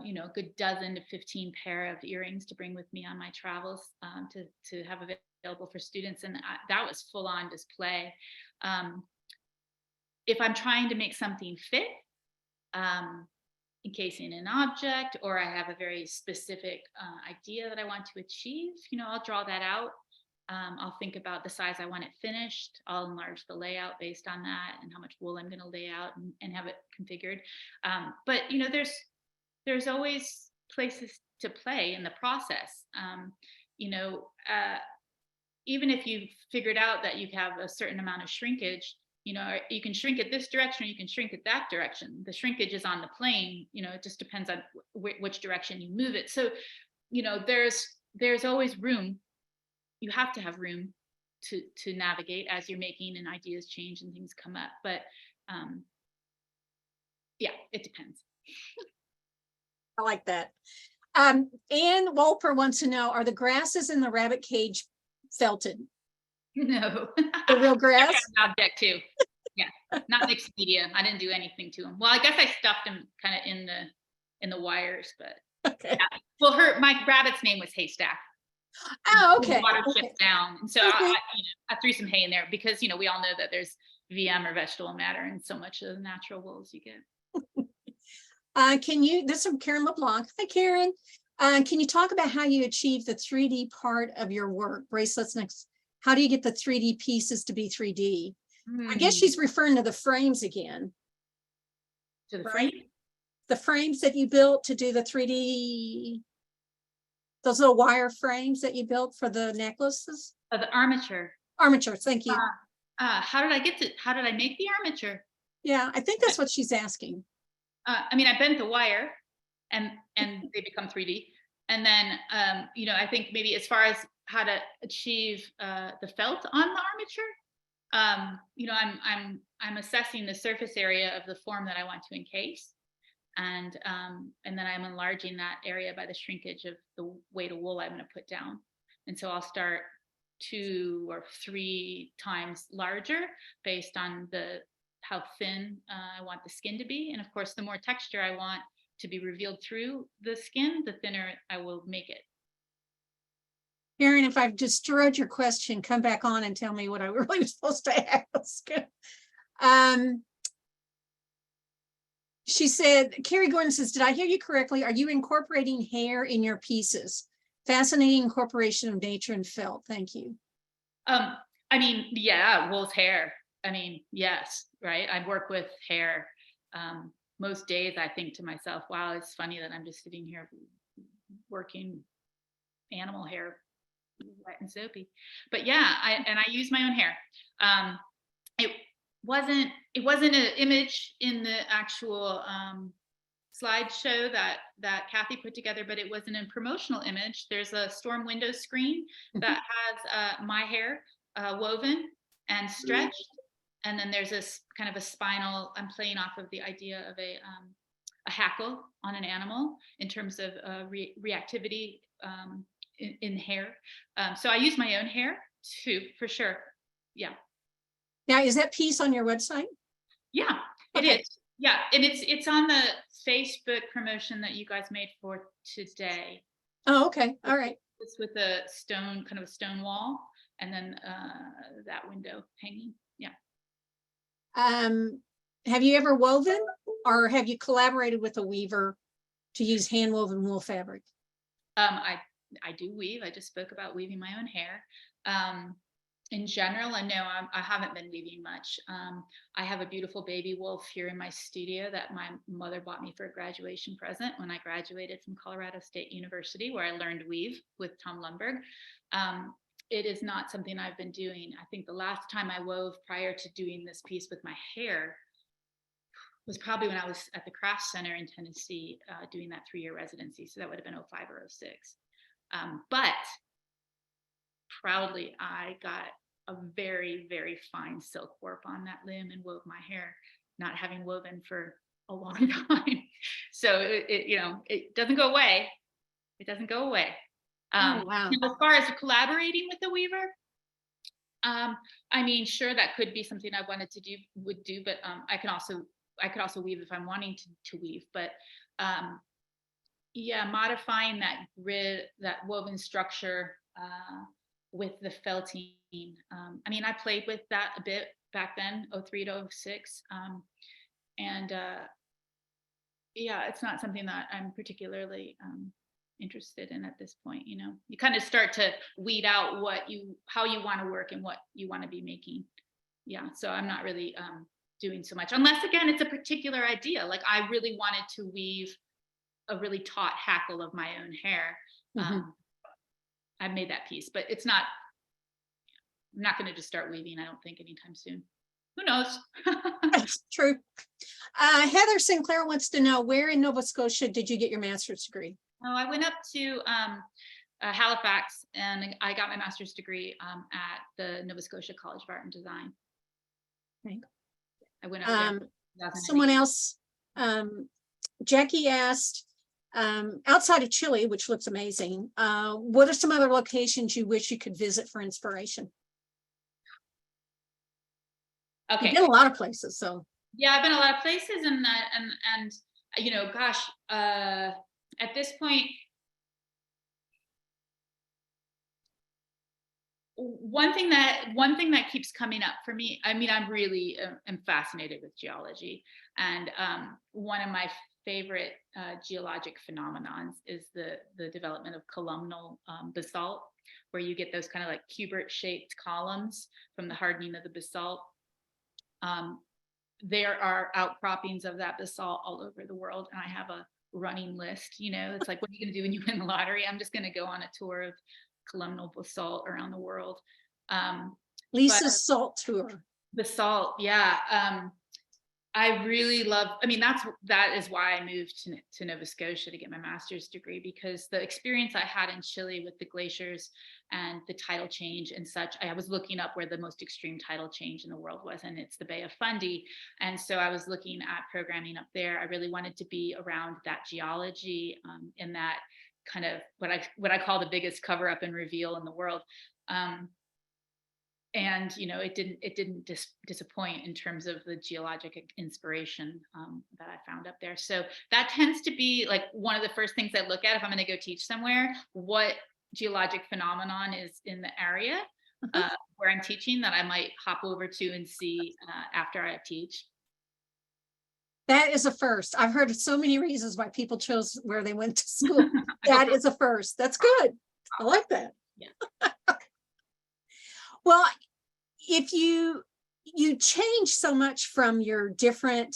you know, a good dozen to 15 pair of earrings to bring with me on my travels, to have available for students. And that was full on display. If I'm trying to make something fit, encasing an object, or I have a very specific idea that I want to achieve, you know, I'll draw that out. I'll think about the size I want it finished. I'll enlarge the layout based on that and how much wool I'm going to lay out and have it configured. But, you know, there's always places to play in the process. You know, even if you figured out that you have a certain amount of shrinkage, you know, you can shrink it this direction, or you can shrink it that direction. The shrinkage is on the plane, you know, it just depends on which direction you move it. So, you know, there's always room. You have to have room to navigate as you're making, and ideas change and things come up. But yeah, it depends. I like that. Ann Wolper wants to know, are the grasses in the rabbit cage felted? No. The real grass? Object too. Yeah, not mixed media. I didn't do anything to them. Well, I guess I stuffed them kind of in the wires, but okay. Yeah. Well, my rabbit's name was Haystack. Oh, okay. The water okay. shipped down, and so I threw some hay in there because, you know, we all know that there's VM or vegetable matter in so much of the natural wools you get. This is from Karen LeBlanc. Hi, Karen. Can you talk about how you achieve the 3D part of your work? Bracelets next. How do you get the 3D pieces to be 3D? I guess she's referring to the frames again. To the right? frame? The frames that you built to do the 3D, those little wire frames that you built for the necklaces? The armature. Armature, thank you. How did I make the armature? Yeah, I think that's what she's asking. I mean, I bent the wire and they become 3D. And then, you know, I think maybe as far as how to achieve the felt on the armature, you know, I'm assessing the surface area of the form that I want to encase. And then I'm enlarging that area by the shrinkage of the weight of wool I'm going to put down. And so I'll start 2 or 3 times larger based on how thin I want the skin to be. And of course, the more texture I want to be revealed through the skin, the thinner I will make it. Karen, if I've destroyed your question, come back on and tell me what I really was supposed to ask. She said, Carrie Gordon says, did I hear you correctly? Are you incorporating hair in your pieces? Fascinating incorporation of nature and felt. Thank you. I mean, yeah, wool's hair. I mean, yes, right? I work with hair. Most days I think to myself, wow, it's funny that I'm just sitting here working animal hair, wet and soapy. But yeah, I use my own hair. It wasn't an image in the actual slideshow that Kathy put together, but it was an promotional image. There's a storm window screen that has my hair woven and stretched. And then there's this kind of a spinal, I'm playing off of the idea of a hackle on an animal in terms of reactivity in hair. So I use my own hair too, for sure. Yeah. Now, is that piece on your website? Yeah, it is. Yeah, and it's on the Facebook promotion that you guys made for today. Oh, okay. All right. It's with a stone, kind of a stone wall, and then that window hanging. Yeah. Have you ever woven, or have you collaborated with a weaver to use hand woven wool fabric? I do weave. I just spoke about weaving my own hair. In general, I know I haven't been weaving much. I have a beautiful baby wolf here in my studio that my mother bought me for a graduation present when I graduated from Colorado State University, where I learned to weave with Tom Lundberg. It is not something I've been doing. I think the last time I wove prior to doing this piece with my hair was probably when I was at the Craft Center in Tennessee doing that 3-year residency. So that would have been 05 or 06. But proudly, I got a very, very fine silk warp on that limb and wove my hair, not having woven for a long time. So it doesn't go away. It doesn't go away. Oh, wow. As far as collaborating with the weaver, I mean, sure, that could be something I wanted to do, but I could also weave if I'm wanting to weave. But yeah, modifying that grid, that woven structure with the felting. I mean, I played with that a bit back then, 03 to 06. Yeah, it's not something that I'm particularly interested in at this point. You kind of start to weed out how you want to work and what you want to be making. Yeah, so I'm not really doing so much, unless again it's a particular idea. Like I really wanted to weave a really taut hackle of my own hair. I made that piece, but I'm not going to just start weaving, I don't think, anytime soon. Who knows? That's true. Heather Sinclair wants to know, where in Nova Scotia did you get your master's degree? Oh, I went up to Halifax and I got my master's degree at the Nova Scotia College of Art and Design. Okay. I went up there. Someone else, Jackie asked, outside of Chile, which looks amazing, what are some other locations you wish you could visit for inspiration? Okay. You've been a lot of places, so. Yeah, I've been a lot of places, and gosh, at this point, one thing that keeps coming up for me, I mean, I'm really am fascinated with geology, and one of my favorite geologic phenomenons is the development of columnal basalt, where you get those kind of like cubert shaped columns from the hardening of the basalt. There are outcroppings of that basalt all over the world, and I have a running list. It's like, what are you going to do when you win the lottery? I'm just going to go on a tour of columnal basalt around the world. Lisa's salt tour. Basalt, yeah. I really love, I mean, that is why I moved to Nova Scotia to get my master's degree, because the experience I had in Chile with the glaciers and the tidal change and such, I was looking up where the most extreme tidal change in the world was, and it's the Bay of Fundy. And so I was looking at programming up there. I really wanted to be around that geology, in that kind of what I call the biggest cover up and reveal in the world. And it didn't disappoint in terms of the geologic inspiration that I found up there. So that tends to be like one of the first things I look at if I'm going to go teach somewhere, what geologic phenomenon is in the area where I'm teaching, that I might hop over to and see after I teach. That is a first. I've heard so many reasons why people chose where they went to school. That is a first. That's good. I like that. Yeah. Well, if you change so much from your different,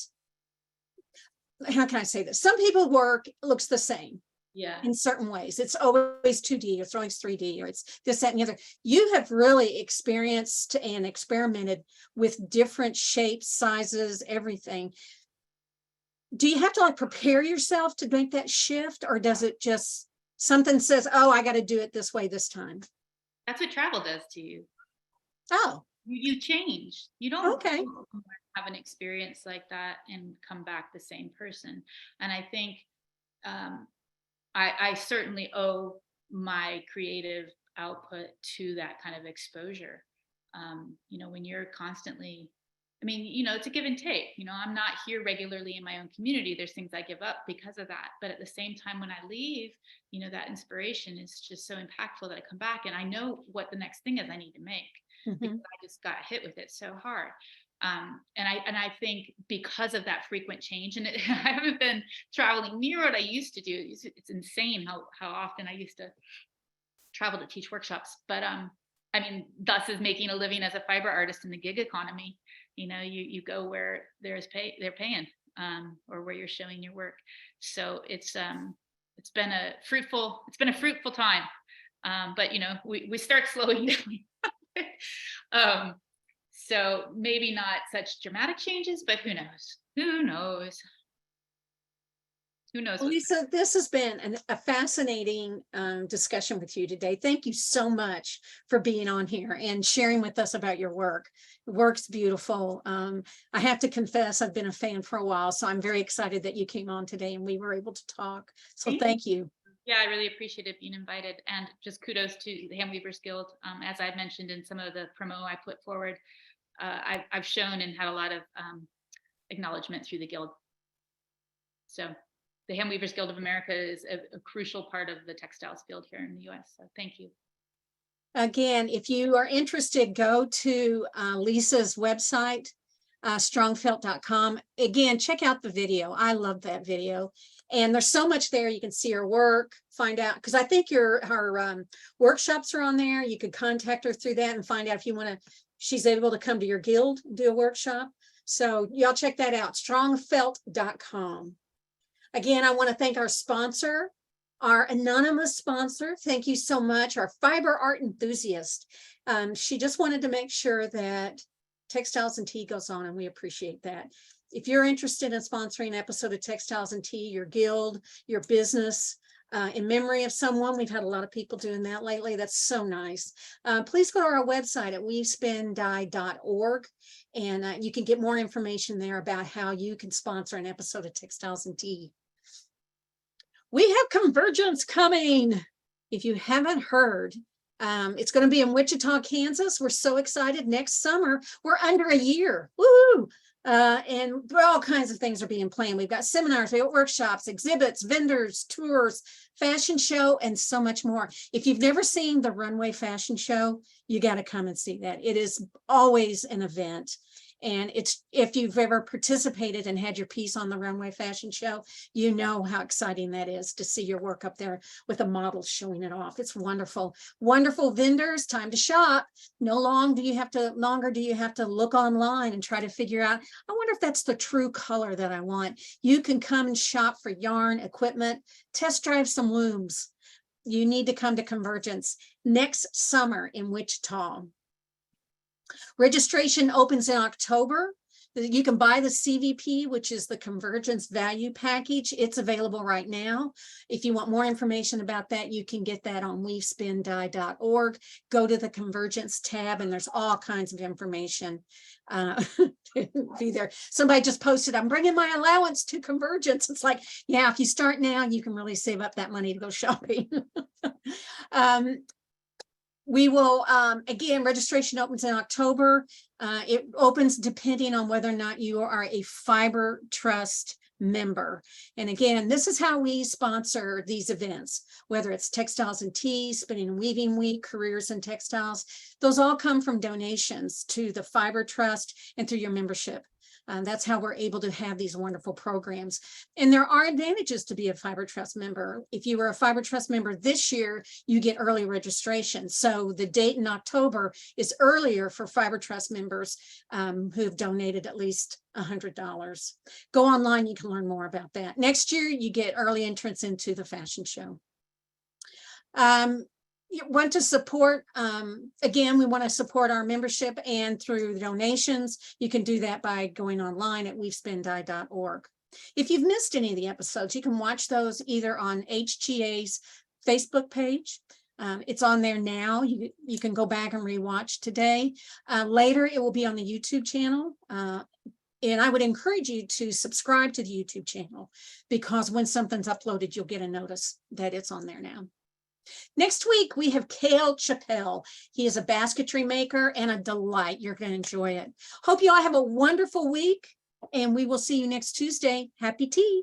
how can I say this? Some people work looks the same. Yeah. In certain ways. It's always 2D, it's always 3D, or it's this, that, and the other. You have really experienced and experimented with different shapes, sizes, everything. Do you have to like prepare yourself to make that shift, or does it just something says, oh, I got to do it this way this time? That's what travel does to you. Oh, you change. You don't have an experience like that and come back the same person. And I think I certainly owe my creative output to that kind of exposure. When you're constantly, I mean, it's a give and take. I'm not here regularly in my own community. There's things I give up because of that. But at the same time, when I leave, that inspiration is just so impactful that I come back and I know what the next thing is I need to make. Because I just got hit with it so hard. And I think because of that frequent change, and I haven't been traveling near what I used to do. It's insane how often I used to travel to teach workshops. But I mean, thus is making a living as a fiber artist in the gig economy. You know, you go where they're paying, or where you're showing your work. So it's been a fruitful time. But you know, we start slowing down. So maybe not such dramatic changes, but who knows? Who knows? Who knows? Lisa, this has been a fascinating discussion with you today. Thank you so much for being on here and sharing with us about your work. The work's beautiful. I have to confess, I've been a fan for a while, so I'm very excited that you came on today and we were able to talk. So thank you. Yeah, I really appreciated being invited, and just kudos to the Handweavers Guild. As I mentioned in some of the promo I put forward, I've shown and had a lot of acknowledgement through the guild. So the Handweavers Guild of America is a crucial part of the textiles field here in the US. So thank you. Again, if you are interested, go to Lisa's website, strongfelt.com. Again, check out the video. I love that video. And there's so much there. You can see her work, find out, because I think her workshops are on there. You could contact her through that and find out if you want to, she's able to come to your guild, do a workshop. So y'all check that out, strongfelt.com. Again, I want to thank our sponsor, our anonymous sponsor. Thank you so much, our fiber art enthusiast. She just wanted to make sure that Textiles and Tea goes on, and we appreciate that. If you're interested in sponsoring an episode of Textiles and Tea, your guild, your business, in memory of someone, we've had a lot of people doing that lately. That's so nice. Please go to our website at weavespindye.org, and you can get more information there about how you can sponsor an episode of Textiles and Tea. We have Convergence coming. If you haven't heard, it's going to be in Wichita, Kansas. We're so excited. Next summer, we're under a year. Woo! And all kinds of things are being planned. We've got seminars, we have workshops, exhibits, vendors, tours, fashion show, and so much more. If you've never seen the Runway Fashion Show, you got to come and see that. It is always an event. And it's, if you've ever participated and had your piece on the Runway Fashion Show, you know how exciting that is to see your work up there with a model showing it off. It's wonderful. Wonderful vendors, time to shop. No longer do you have to look online and try to figure out, I wonder if that's the true color that I want. You can come and shop for yarn, equipment, test drive some looms. You need to come to Convergence next summer in Wichita. Registration opens in October. You can buy the CVP, which is the Convergence Value Package. It's available right now. If you want more information about that, you can get that on weavespindye.org. Go to the Convergence tab, and there's all kinds of information. Be there. Somebody just posted, I'm bringing my allowance to Convergence. It's like, yeah, if you start now, you can really save up that money to go shopping. We will, again, registration opens in October. It opens depending on whether or not you are a Fiber Trust member. And again, this is how we sponsor these events, whether it's Textiles and Tea, Spinning and Weaving Week, Careers in Textiles. Those all come from donations to the Fiber Trust and through your membership. That's how we're able to have these wonderful programs. And there are advantages to be a Fiber Trust member. If you were a Fiber Trust member this year, you get early registration. So the date in October is earlier for Fiber Trust members who've donated at least $100. Go online, you can learn more about that. Next year, you get early entrance into the fashion show. You want to support, again, we want to support our membership, and through donations, you can do that by going online at weavespindye.org. If you've missed any of the episodes, you can watch those either on HGA's Facebook page. It's on there now. You can go back and rewatch today. Later, it will be on the YouTube channel. And I would encourage you to subscribe to the YouTube channel, because when something's uploaded, you'll get a notice that it's on there now. Next week, we have Cale Chappell. He is a basketry maker and a delight. You're going to enjoy it. Hope you all have a wonderful week, and we will see you next Tuesday. Happy tea.